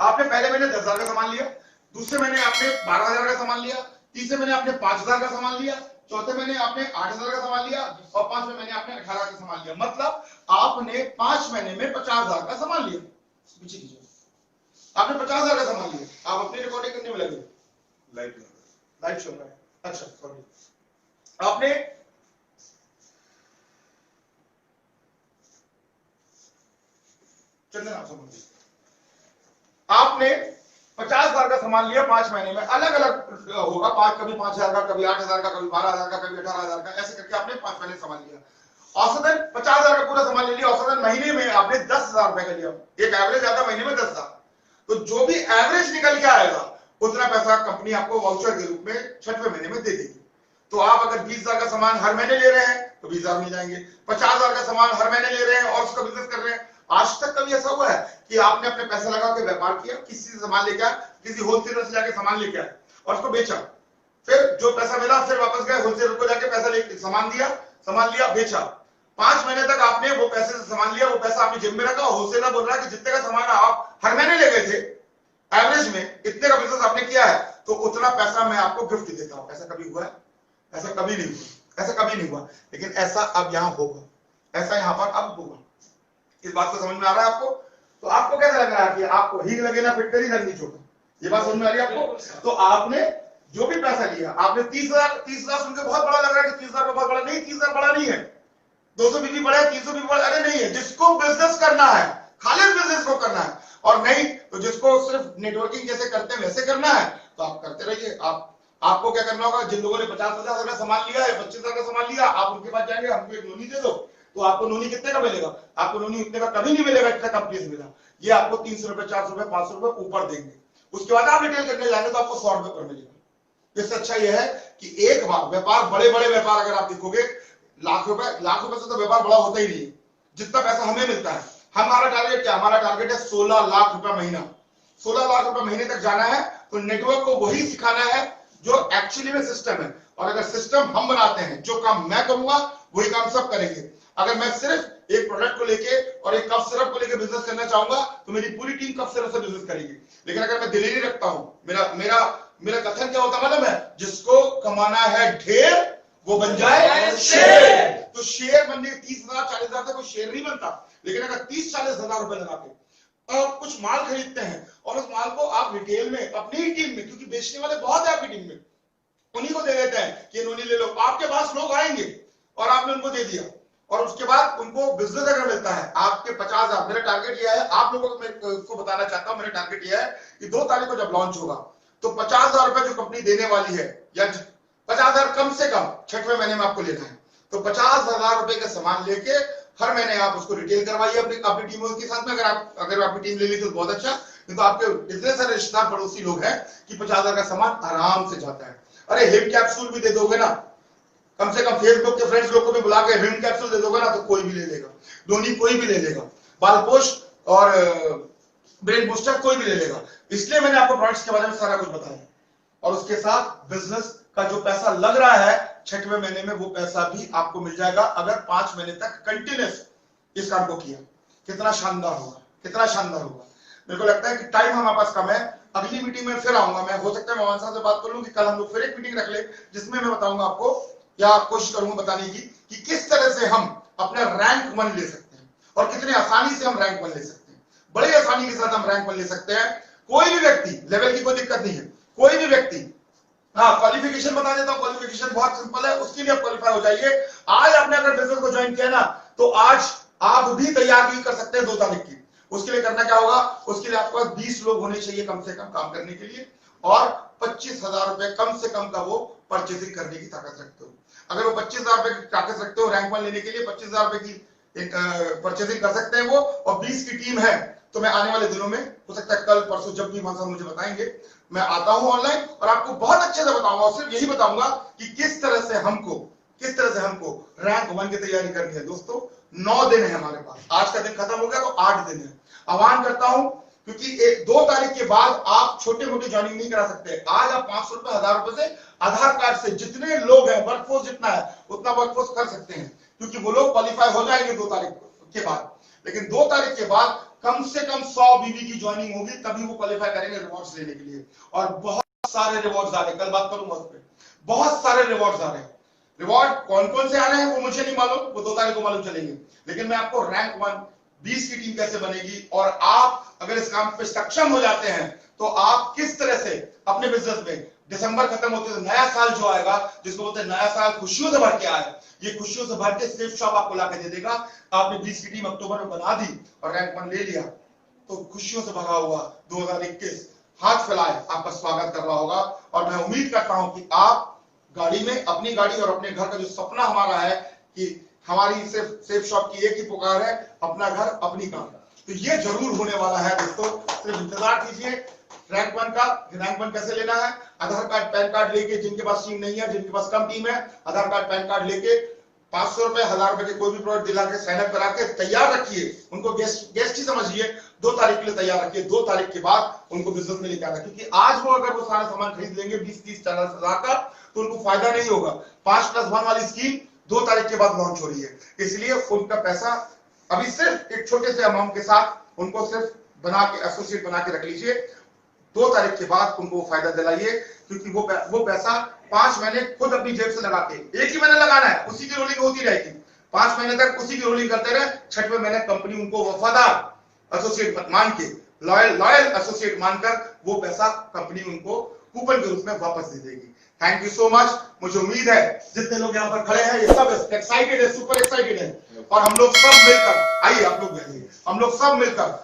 आपने पहले महीने 10,000 का सामान लिया, दूसरे महीने आपने 12,000 का सामान लिया, तीसरे महीने आपने 5,000 का सामान लिया, चौथे महीने आपने 8,000 का सामान लिया और पांचवें महीने आपने 18,000 का सामान लिया। मतलब आपने 5 महीने में 50,000 का सामान लिया। पीछे कीजिए, आपने 50,000 का सामान लिया। आप अपनी रिकॉर्डिंग करने में लगे, लाइव चल रहा है। अच्छा सॉरी, आपने चंदन आप समझिए, आपने 50,000 का सामान लिया 5 महीने में, अलग अलग होगा, कभी 5,000 का, कभी 8,000 का, कभी 12,000 का, कभी 18,000 का, ऐसे करके आपने 5 महीने सामान लिया। औसतन 50,000 का पूरा सामान ले लिया, औसतन महीने में आपने 10,000 रुपए का लिया। एक एवरेज आता महीने में 10,000। तो जो भी एवरेज निकल के आएगा उतना पैसा कंपनी आपको वाउचर के रूप में 6वें महीने में दे देगी। तो आप अगर 20,000 का सामान हर महीने ले रहे हैं तो 20,000 मिल जाएंगे। 50,000 का सामान हर महीने ले रहे हैं और उसका बिजनेस कर रहे हैं, आज तक कभी ऐसा हुआ है कि आपने अपने पैसा लगा के व्यापार किया, किसी से सामान लेके आए, किसी होलसेलर से जाके सामान लेके आए और उसको बेचा, फिर जो पैसा मिला फिर वापस गए होलसेलर को जाके पैसा लेके सामान दिया, सामान लिया, बेचा। 5 महीने तक आपने वो पैसे से सामान लिया, वो पैसा आपने जेब में रखा, होलसेलर बोल रहा है कि जितने का सामान आप हर महीने ले गए थे एवरेज में इतने का बिजनेस आपने किया है तो उतना पैसा मैं आपको गिफ्ट देता हूं। ऐसा कभी हुआ है? ऐसा कभी नहीं हुआ, ऐसा कभी नहीं हुआ। लेकिन ऐसा अब यहां होगा, ऐसा यहां पर अब होगा। इस बात को समझ में आ रहा है आपको? तो आपको कैसा लग रहा है कि आपको हींग लगे ना फिटकरी लगनी चोट? ये बात समझ में आ रही है आपको? तो आपने जो भी पैसा लिया, आपने 30,000 सुन के बहुत बड़ा लग रहा है कि 30,000 का बहुत बड़ा नहीं, 30,000 बड़ा नहीं है, 200 भी बड़ा है, 300 भी बड़ा, अरे नहीं है। जिसको बिजनेस करना है खाली बिजनेस को करना है, और नहीं तो जिसको सिर्फ नेटवर्किंग जैसे करते हैं वैसे करना है तो आप करते रहिए। आपको क्या करना होगा, जिन लोगों ने 50,000 का सामान लिया है, 25,000 का सामान लिया, आप उनके पास जाएंगे, हमको एक नोनी दे दो, तो आपको नोनी कितने का मिलेगा? आपको नोनी उतने का कभी नहीं मिलेगा जितना कंपनी से मिला। ये आपको 300 रुपए, 400 रुपए, 500 रुपए ऊपर देंगे। उसके बाद आप रिटेल करने जाएंगे तो आपको 100 रुपए पर मिलेगा। इससे अच्छा यह है कि एक बार व्यापार, बड़े बड़े व्यापार अगर आप देखोगे, लाख रुपए से तो व्यापार बड़ा होता ही नहीं है। जितना पैसा हमें मिलता है, हमारा टारगेट क्या? हमारा टारगेट है 16 लाख रुपए महीना। 16 लाख रुपए महीने तक जाना है तो नेटवर्क को वही सिखाना है जो एक्चुअली में सिस्टम है। और अगर सिस्टम हम बनाते हैं, जो काम मैं करूंगा वही काम सब करेंगे। अगर मैं सिर्फ एक प्रोडक्ट को लेके और एक कफ सिरप को लेके बिजनेस करना चाहूंगा तो मेरी पूरी टीम कफ सिरप से बिजनेस करेगी। लेकिन अगर मैं डिलीवरी रखता हूं, मेरा कथन क्या होता मतलब है, जिसको कमाना है ढेर वो बन जाए शेर। तो शेर बनने 30,000 40,000 तक कोई शेर नहीं बनता। लेकिन अगर 30-40 हजार रुपए लगा के आप कुछ माल खरीदते हैं और उस माल को आप रिटेल में अपनी ही टीम में, क्योंकि बेचने वाले बहुत है आपकी टीम में, उन्हीं को दे देते हैं कि नोनी ले लो। आपके पास लोग आएंगे और आपने उनको दे दिया और उसके बाद उनको बिजनेस अगर मिलता है आपके 50,000, मेरा टारगेट यह है, आप लोगों को बताना चाहता हूं, मेरा टारगेट यह है कि 2 तारीख को जब लॉन्च होगा तो 50,000 रुपए जो कंपनी देने वाली है, या 50,000 कम से कम 6वें महीने में आपको लेना है, तो 50,000 रुपए का सामान लेके हर महीने आप उसको रिटेल करवाइए अपनी टीमों के साथ में। अगर आपकी टीम ले ली तो बहुत अच्छा, नहीं तो आपके इतने सारे रिश्तेदार पड़ोसी लोग हैं कि 50,000 का सामान आराम से जाता है। अरे हिम कैप्सूल भी दे दोगे ना, कम से कम फेसबुक के फ्रेंड्स लोग को भी बुला के हिम कैप्सूल दे दोगे ना तो कोई भी ले लेगा, धोनी कोई भी ले लेगा, बालपोष और ब्रेन बूस्टर कोई भी ले लेगा। इसलिए मैंने आपको प्रोडक्ट्स के बारे में सारा कुछ बताया, और उसके साथ बिजनेस का जो पैसा लग रहा है 6वें महीने में वो पैसा भी आपको मिल जाएगा अगर 5 महीने तक कंटिन्यूस इस काम को किया। कितना शानदार होगा, कितना शानदार होगा। मेरे को लगता है कि टाइम हमारे पास कम है, अगली मीटिंग में फिर आऊंगा मैं। हो सकता है मोहन साहब से बात कर लूं कि कल हम लोग फिर एक मीटिंग रख ले जिसमें मैं बताऊंगा आपको, या कोशिश करूंगा बताने की कि किस तरह से हम अपना रैंक 1 ले सकते हैं और कितनी आसानी से हम रैंक 1 ले सकते हैं। बड़ी आसानी के साथ हम रैंक 1 ले सकते हैं। कोई भी व्यक्ति, लेवल की कोई दिक्कत नहीं है, कोई भी व्यक्ति, हाँ क्वालिफिकेशन बता देता हूं, क्वालिफिकेशन बहुत सिंपल है, उसके लिए आप क्वालिफाई हो जाइए। आज आपने अगर बिजनेस को ज्वाइन किया ना तो आज आप भी तैयारी कर सकते हैं 2 तारीख की। उसके लिए करना क्या होगा, उसके लिए आपके पास 20 लोग होने चाहिए कम से कम काम करने के लिए, और 25,000 रुपए कम से कम का वो परचेसिंग करने की ताकत रखते हो। अगर वो 25,000 रुपए की ताकत रखते हो, रैंक 1 लेने के लिए 25,000 रुपए की परचेसिंग कर सकते हैं वो, और 20 की टीम है, तो मैं आने वाले दिनों में, हो सकता है कल परसों जब भी मुझे बताएंगे, मैं आता हूं ऑनलाइन और आपको बहुत अच्छे से बताऊंगा। और सिर्फ यही बताऊंगा कि किस तरह से हमको रैंक 1 की तैयारी करनी है। दोस्तों 9 दिन है हमारे पास, आज का दिन खत्म हो गया तो 8 दिन है। आह्वान करता हूं क्योंकि 2 तारीख के बाद आप छोटे मोटे ज्वाइनिंग नहीं करा सकते। आज आप 500 रुपए, 1000 रुपए से आधार कार्ड से जितने लोग हैं, वर्कफोर्स जितना है उतना वर्कफोर्स कर सकते हैं, क्योंकि वो लोग क्वालिफाई हो जाएंगे 2 तारीख के बाद। लेकिन 2 तारीख के बाद कम से कम 100 बीवी की ज्वाइनिंग होगी, तभी वो क्वालिफाई करेंगे रिवॉर्ड्स लेने के लिए। और बहुत सारे रिवॉर्ड्स आ रहे हैं, कल बात करूंगा उस पर। बहुत सारे रिवॉर्ड्स आ रहे हैं। रिवॉर्ड कौन कौन से आ रहे हैं वो मुझे नहीं मालूम, वो 2 तारीख को मालूम चलेंगे। लेकिन मैं आपको रैंक 1 20 की टीम कैसे बनेगी, और आप अगर इस काम पे सक्षम हो जाते हैं तो आप किस तरह से अपने बिजनेस में दिसंबर खत्म होते तो नया साल जो आएगा, जिसको बोलते हैं नया साल खुशियों से भर के आए, ये खुशियों से भर के सेफ शॉप आपको लाके दे देगा। आपने 20 की टीम अक्टूबर में बना दी और रैंक 1 ले लिया, तो खुशियों से भरा हुआ 2021 हाथ फैलाए आपका स्वागत कर रहा होगा। और मैं उम्मीद करता हूं कि आप गाड़ी में, अपनी गाड़ी और अपने घर का जो सपना हमारा है कि हमारी सिर्फ सेफ शॉप की एक ही पुकार है, अपना घर अपनी कार, तो ये जरूर होने वाला है दोस्तों। सिर्फ इंतजार कीजिए रैंक 1 का। रैंक 1 कैसे लेना है, आधार कार्ड पैन कार्ड लेके, जिनके पास टीम नहीं है, जिनके पास कम टीम है, आधार कार्ड पैन कार्ड लेके 500 रुपए 1000 रुपए के कोई भी प्रोडक्ट दिला के साइन अप करा के तैयार रखिए। उनको गेस्ट ही समझिए, 2 तारीख के लिए तैयार रखिए। 2 तारीख के बाद उनको बिजनेस में लेकर आना, क्योंकि आज वो अगर वो सारा सामान खरीद लेंगे 20-30 40 हजार का, तो उनको फायदा नहीं होगा। 5+1 वाली स्कीम 2 तारीख के बाद लॉन्च हो रही है, इसलिए उनका पैसा अभी सिर्फ एक छोटे से अमाउंट के साथ उनको सिर्फ बना के एसोसिएट बना के रख लीजिए। 2 तारीख के बाद उनको फायदा दिलाइए, क्योंकि वो पैसा 5 महीने खुद अपनी जेब से लगा के, एक ही महीने लगाना है, उसी की रोलिंग होती रहेगी। 5 महीने तक उसी की रोलिंग करते रहे। 6वें महीने कंपनी उनको वफादार एसोसिएट मान के, लॉयल एसोसिएट मानकर वो पैसा कंपनी उनको कूपन के रूप में वापस दे देगी। Thank you so much. मुझे उम्मीद है जितने लोग यहाँ पर खड़े हैं ये सब एक्साइटेड है, सुपर एक्साइटेड है, और हम लोग सब मिलकर, आइए आप लोग, हम लोग सब मिलकर